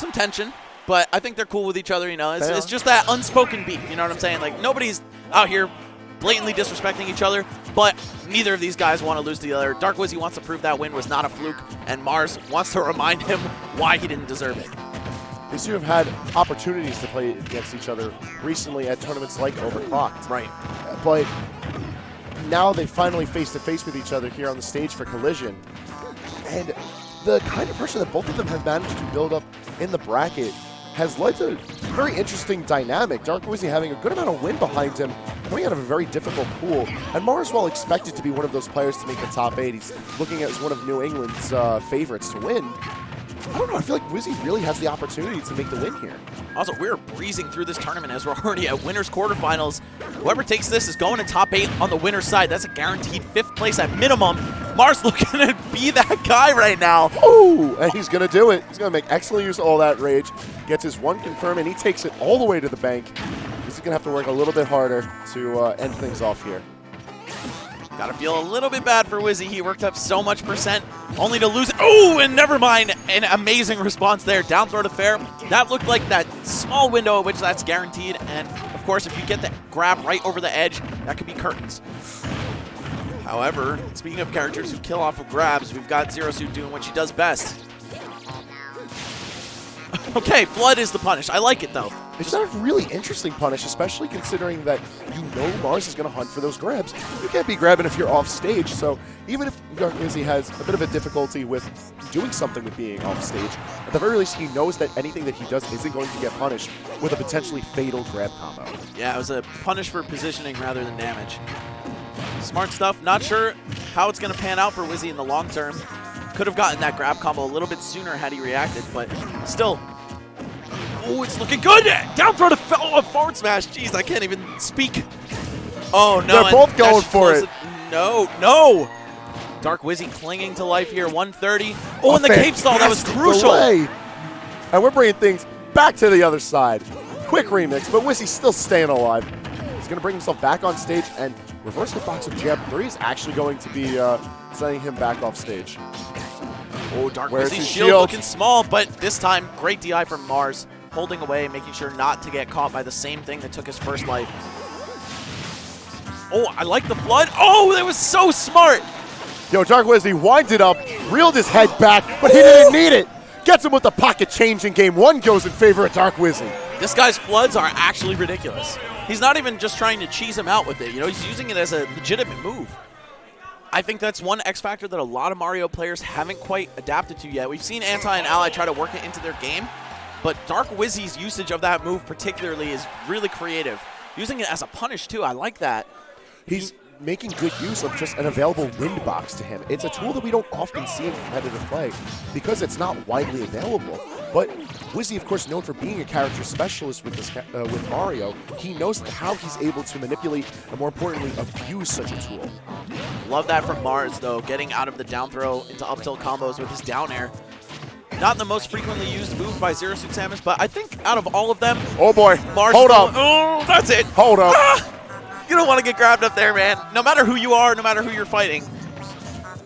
some tension, but I think they're cool with each other, you know. It's just that unspoken beef, you know what I'm saying? Like, nobody's out here blatantly disrespecting each other, but neither of these guys want to lose to the other. Dark Wizzy wants to prove that win was not a fluke, and Mars wants to remind him why he didn't deserve it. These two have had opportunities to play against each other recently at tournaments like Overclocked. Right. But now they finally face-to-face with each other here on the stage for Collision. And the kind of pressure that both of them have managed to build up in the bracket has led to a very interesting dynamic. Dark Wizzy having a good amount of wind behind him, coming out of a very difficult pool. And Mars, while expected to be one of those players to make the top 8, he's looking at as one of New England's favorites to win. I don't know, I feel like Wizzy really has the opportunity to make the win here. Also, we're breezing through this tournament as we're already at winners quarterfinals. Whoever takes this is going to top 8 on the winner's side. That's a guaranteed 5th place at minimum. Mars looking to be that guy right now. Oh, and he's going to do it. He's going to make excellent use of all that rage. Gets his 1 confirm, and he takes it all the way to the bank. He's going to have to work a little bit harder to end things off here. Gotta feel a little bit bad for Wizzy. He worked up so much percent, only to lose it. Oh, and never mind. An amazing response there. Down throw to fair. That looked like that small window at which that's guaranteed. And, of course, if you get the grab right over the edge, that could be curtains. However, speaking of characters who kill off of grabs, we've got Zero Suit doing what she does best. Okay, Flood is the punish. I like it, though. It's a really interesting punish, especially considering that you know Mars is going to hunt for those grabs. You can't be grabbing if you're off stage, so even if Dark Wizzy has a bit of a difficulty with doing something with being off stage, at the very least he knows that anything that he does isn't going to get punished with a potentially fatal grab combo. Yeah, it was a punish for positioning rather than damage. Smart stuff. Not sure how it's going to pan out for Wizzy in the long term. Could have gotten that grab combo a little bit sooner had he reacted, but still. Oh, it's looking good! Down throw to forward smash. Jeez, I can't even speak. Oh, no. They're both going for it. No, no. Dark Wizzy clinging to life here, 130. Oh, and the cape stall, that was crucial. Delay. And we're bringing things back to the other side. Quick remix, but Wizzy's still staying alive. He's going to bring himself back on stage, and reverse hitbox of jab 3 is actually going to be sending him back off stage. Oh, Dark Wizzy's shield looking small, but this time, great DI from Mars. Holding away, making sure not to get caught by the same thing that took his first life. Oh, I like the flood. Oh, that was so smart. Yo, Dark Wizzy winds it up, reeled his head back, but he didn't need it. Gets him with the pocket change, and game 1 goes in favor of Dark Wizzy. This guy's floods are actually ridiculous. He's not even just trying to cheese him out with it. You know, he's using it as a legitimate move. I think that's one X factor that a lot of Mario players haven't quite adapted to yet. We've seen Anti and Ally try to work it into their game, but Dark Wizzy's usage of that move particularly is really creative. Using it as a punish, too. I like that. He's making good use of just an available wind box to him. It's a tool that we don't often see in competitive play because it's not widely available. But Wizzy, of course, known for being a character specialist with this, with Mario, he knows how he's able to manipulate and, more importantly, abuse such a tool. Love that from Mars, though, getting out of the down throw into up tilt combos with his down air. Not the most frequently used move by Zero Suit Samus, but I think out of all of them, oh boy, Mars. Hold up. Oh, that's it. Hold up. You don't want to get grabbed up there, man. No matter who you are, no matter who you're fighting,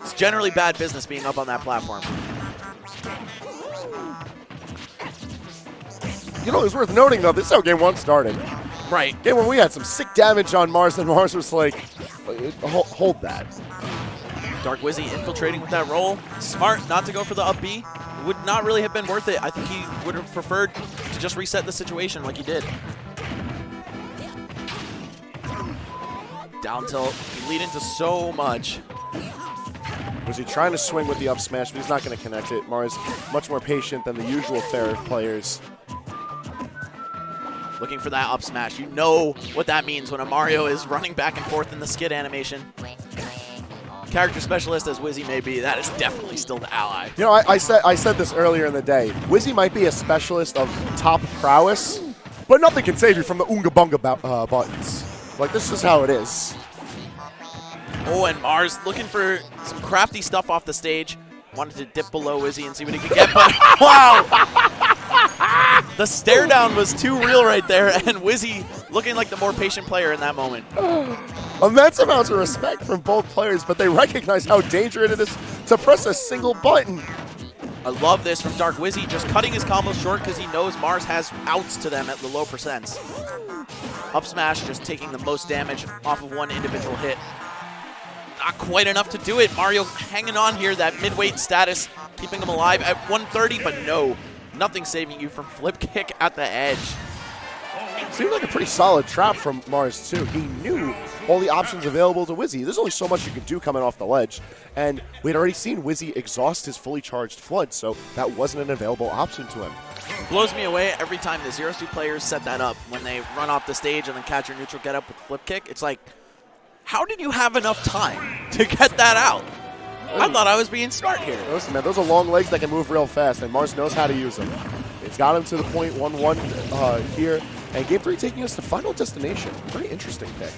it's generally bad business being up on that platform. You know, it's worth noting, though, this is how game 1 started. Right. Game 1, we had some sick damage on Mars, and Mars was like, hold that. Dark Wizzy infiltrating with that roll. Smart not to go for the up B. Would not really have been worth it. I think he would have preferred to just reset the situation like he did. Down tilt. You lead into so much. Was he trying to swing with the up smash, but he's not going to connect it. Mars much more patient than the usual fair players. Looking for that up smash. You know what that means when a Mario is running back and forth in the skid animation. Character specialist as Wizzy may be, that is definitely still the ally. You know, I said this earlier in the day. Wizzy might be a specialist of top prowess, but nothing can save you from the Oonga Bunga buttons. Like, this is how it is. Oh, and Mars looking for some crafty stuff off the stage. Wanted to dip below Wizzy and see what he could get, but wow! The stare down was too real right there, and Wizzy looking like the more patient player in that moment. Immense amounts of respect from both players, but they recognize how dangerous it is to press a single button. I love this from Dark Wizzy, just cutting his combos short because he knows Mars has outs to them at the low percents. Up smash just taking the most damage off of one individual hit. Not quite enough to do it. Mario hanging on here, that mid-weight status, keeping him alive at 130, but no, nothing saving you from flip kick at the edge. Seemed like a pretty solid trap from Mars, too. He knew all the options available to Wizzy. There's only so much you can do coming off the ledge, and we'd already seen Wizzy exhaust his fully charged flood, so that wasn't an available option to him. Blows me away every time the Zero Suit players set that up when they run off the stage and then catch your neutral get up with flip kick. It's like, how did you have enough time to get that out? I thought I was being smart here. Listen, man, those are long legs that can move real fast, and Mars knows how to use them. It's got him to the point 1-1 here, and Game 3 taking us to Final Destination. Very interesting pick.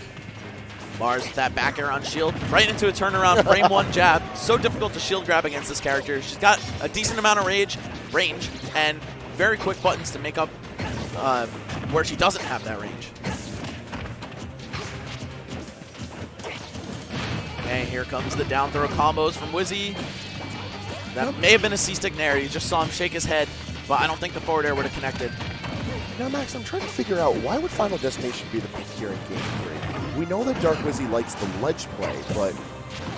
Mars with that back air on shield, right into a turnaround frame one jab. So difficult to shield grab against this character. She's got a decent amount of range, and very quick buttons to make up where she doesn't have that range. Okay, here comes the down throw combos from Wizzy. That may have been a C-stick nair. You just saw him shake his head, but I don't think the forward air would have connected. Now, Max, I'm trying to figure out why would Final Destination be the pick here in Game 3? We know that Dark Wizzy likes the ledge play, but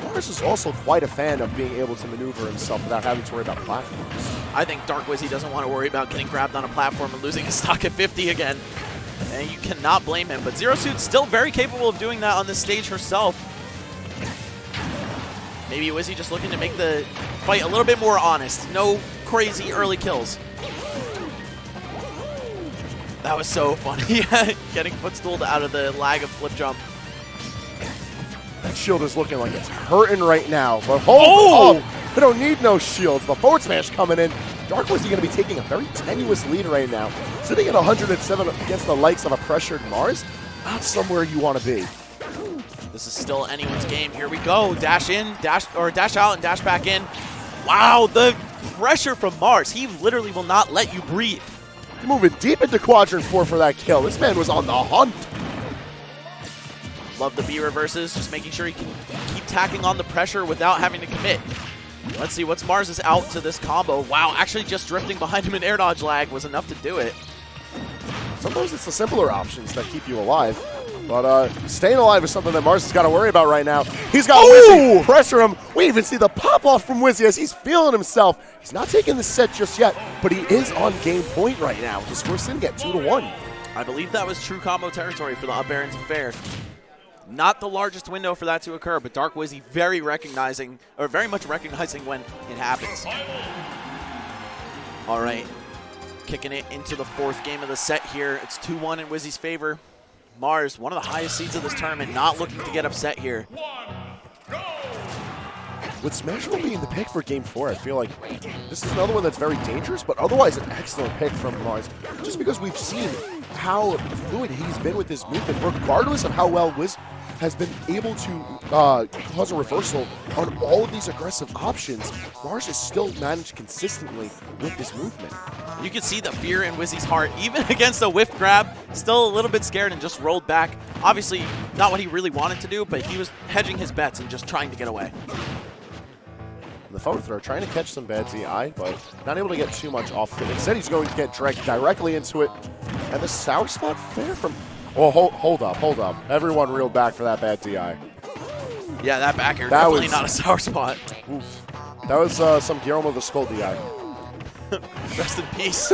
Mars is also quite a fan of being able to maneuver himself without having to worry about platforms. I think Dark Wizzy doesn't want to worry about getting grabbed on a platform and losing his stock at 50 again. And you cannot blame him. But Zero Suit's still very capable of doing that on this stage herself. Maybe Wizzy just looking to make the fight a little bit more honest. No crazy early kills. That was so funny. Getting footstooled out of the lag of flip jump. That shield is looking like it's hurting right now, but hold up. We don't need no shields. The forward smash coming in. Dark Wizzy going to be taking a very tenuous lead right now. Sitting at 107 against the likes of a pressured Mars, not somewhere you want to be. This is still anyone's game. Here we go. Dash in, dash out, and dash back in. Wow, the pressure from Mars. He literally will not let you breathe. Moving deep into quadrant 4 for that kill. This man was on the hunt. Love the B reverses, just making sure he can keep tacking on the pressure without having to commit. Let's see, what's Mars' out to this combo? Wow, actually just drifting behind him in air dodge lag was enough to do it. Sometimes it's the simpler options that keep you alive. But staying alive is something that Mars has got to worry about right now. He's got Wizzy pressure him. We even see the pop-off from Wizzy as he's feeling himself. He's not taking the set just yet, but he is on game point right now. The score sitting at 2-1. I believe that was true combo territory for the up air into fair. Not the largest window for that to occur, but Dark Wizzy very much recognizing when it happens. All right, kicking it into the fourth game of the set here. It's 2-1 in Wizzy's favor. Mars, one of the highest seeds of this tournament, not looking to get upset here. With Smashable being the pick for Game 4, I feel like this is another one that's very dangerous, but otherwise an excellent pick from Mars. Just because we've seen how fluid he's been with his movement, regardless of how well Wiz has been able to cause a reversal on all of these aggressive options, Mars has still managed consistently with his movement. You can see the fear in Wizzy's heart, even against a whiff grab, still a little bit scared and just rolled back. Obviously, not what he really wanted to do, but he was hedging his bets and just trying to get away. The forward throw, trying to catch some bad ZI, but not able to get too much off of it. Instead, he's going to get dragged directly into it. And the sour spot fair from... Oh, hold up. Everyone reeled back for that bad DI. Yeah, that back air, definitely not a sour spot. Oof. That was some Guillermo the Skull DI. Rest in peace.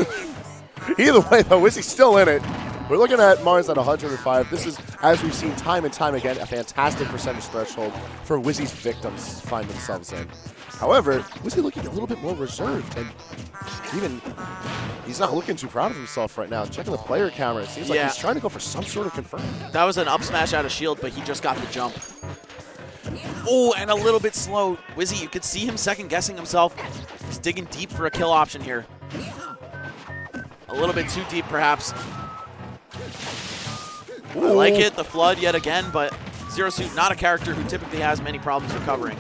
Either way, though, Wizzy's still in it. We're looking at Mars at 105. This is, as we've seen time and time again, a fantastic percentage threshold for Wizzy's victims to find themselves in. However, Wizzy looking a little bit more reserved, and even he's not looking too proud of himself right now. Checking the player camera, it seems like he's trying to go for some sort of confirm. That was an up smash out of shield, but he just got the jump. Oh, and a little bit slow. Wizzy, you could see him second-guessing himself. He's digging deep for a kill option here. A little bit too deep, perhaps. Ooh. I like it, the flood yet again, but Zero Suit, not a character who typically has many problems recovering.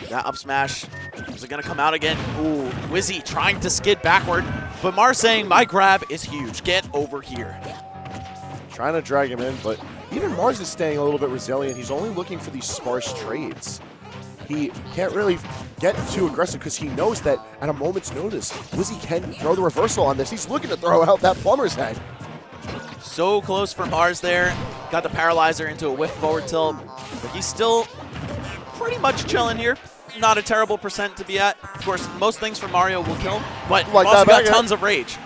That up smash, is it going to come out again? Ooh, Wizzy trying to skid backward, but Mars saying, my grab is huge, get over here. Trying to drag him in, but even Mars is staying a little bit resilient. He's only looking for these sparse trades. he can't really get too aggressive because he knows that at a moment's notice, Wizzy can throw the reversal on this. He's looking to throw out that plumber's head. So close for Mars there. Got the paralyzer into a whiff forward tilt, but he's still pretty much chilling here. Not a terrible percent to be at. Of course, most things for Mario will kill, but Like also got that, tons of rage.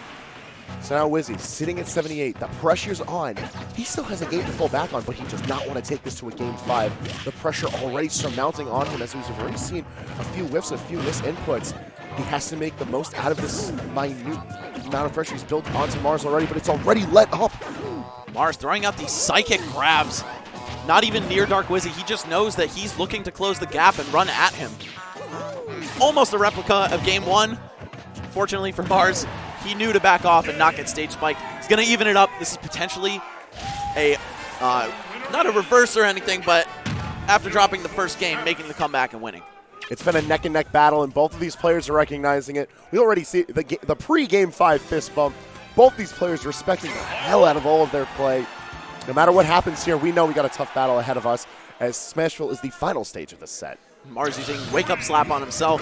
So now Wizzy sitting at 78. The pressure's on. He still has a game to fall back on, but he does not want to take this to a game 5. The pressure already surmounting on him, as we've already seen a few whiffs, a few misinputs. He has to make the most out of this minute amount of pressure he's built onto Mars already, but it's already let up. Mars throwing out these psychic grabs. Not even near Dark Wizzy. He just knows that he's looking to close the gap and run at him. Almost a replica of game 1. Fortunately for Mars, he knew to back off and not get stage spiked. He's going to even it up. This is potentially a, not a reverse or anything, but after dropping the first game, making the comeback and winning. It's been a neck-and-neck battle, and both of these players are recognizing it. We already see the pre-game 5 fist bump. Both these players respecting the hell out of all of their play. No matter what happens here, we know we got a tough battle ahead of us, as Smashville is the final stage of this set. Mars using wake-up slap on himself.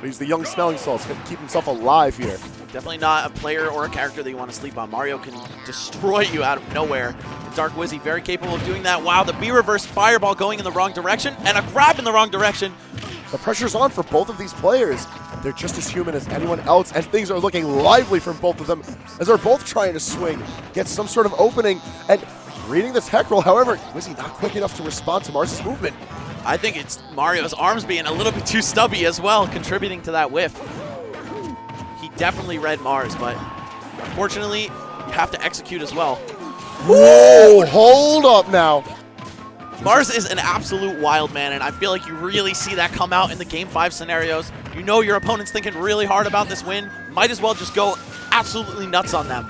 He's the young smelling salts, going to keep himself alive here. Definitely not a player or a character that you want to sleep on. Mario can destroy you out of nowhere. Dark Wizzy very capable of doing that. Wow, the B-reverse fireball going in the wrong direction, and a grab in the wrong direction. The pressure's on for both of these players. They're just as human as anyone else, and things are looking lively from both of them as they're both trying to swing, get some sort of opening, and reading the tech roll. However, Wizzy not quick enough to respond to Mars's movement. I think it's Mario's arms being a little bit too stubby as well, contributing to that whiff. He definitely read Mars, but unfortunately, you have to execute as well. Whoa, hold up now. Mars is an absolute wild man, and I feel like you really see that come out in the Game 5 scenarios. You know your opponent's thinking really hard about this win. Might as well just go absolutely nuts on them.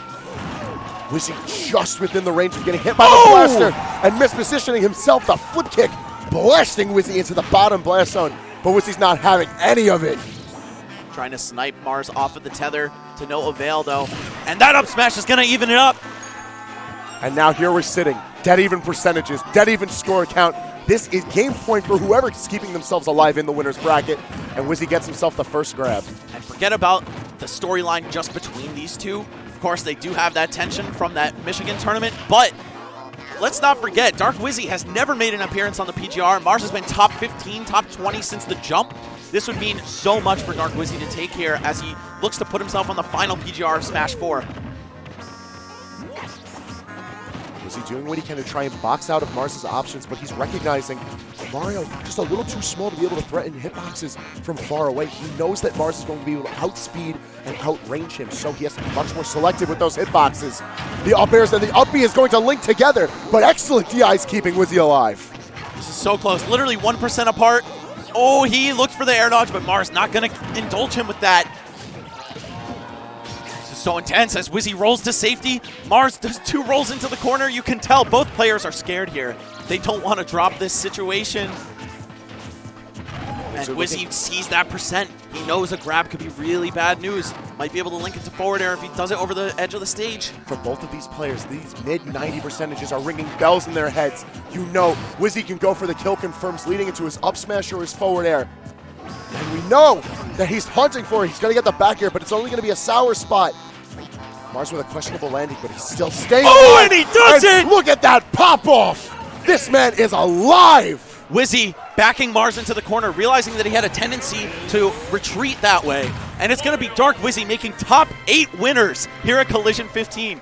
Wizzy just within the range of getting hit by the blaster and mispositioning himself. The flip kick blasting Wizzy into the bottom blast zone, but Wizzy's not having any of it. Trying to snipe Mars off of the tether to no avail, though. And that up smash is going to even it up. And now here we're sitting. Dead even percentages, dead even score count. This is game point for whoever's keeping themselves alive in the winner's bracket. And Wizzy gets himself the first grab. And forget about the storyline just between these two. Of course, they do have that tension from that Michigan tournament, but let's not forget, Dark Wizzy has never made an appearance on the PGR. Mars has been top 15, top 20 since the jump. This would mean so much for Dark Wizzy to take here as he looks to put himself on the final PGR of Smash 4. Wizzy doing what he can to try and box out of Mars's options, but he's recognizing Mario just a little too small to be able to threaten hitboxes from far away. He knows that Mars is going to be able to outspeed and outrange him, so he has to be much more selective with those hitboxes. The up airs and the up B is going to link together, but excellent DIs keeping Wizzy alive. This is so close, literally 1% apart. Oh, he looked for the air dodge, but Mars not going to indulge him with that. This is so intense as Wizzy rolls to safety. Mars does 2 rolls into the corner. You can tell both players are scared here. They don't want to drop this situation. And Wizzy sees that percent. He knows a grab could be really bad news. Might be able to link it to forward air if he does it over the edge of the stage. For both of these players, these mid-90 percentages are ringing bells in their heads. You know Wizzy can go for the kill confirms leading into his up smash or his forward air. And we know that he's hunting for it. He's going to get the back air, but it's only going to be a sour spot. Mars with a questionable landing, but he's still staying alive. And he does it! Look at that pop-off! This man is alive! Wizzy backing Mars into the corner, realizing that he had a tendency to retreat that way. And it's going to be Dark Wizzy making top 8 winners here at Collision 15.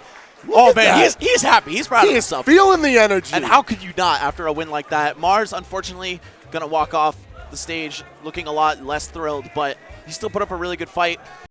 Oh, man, he's happy. He's proud of himself. He's feeling the energy. And how could you not after a win like that? Mars, unfortunately, going to walk off the stage looking a lot less thrilled, but he still put up a really good fight.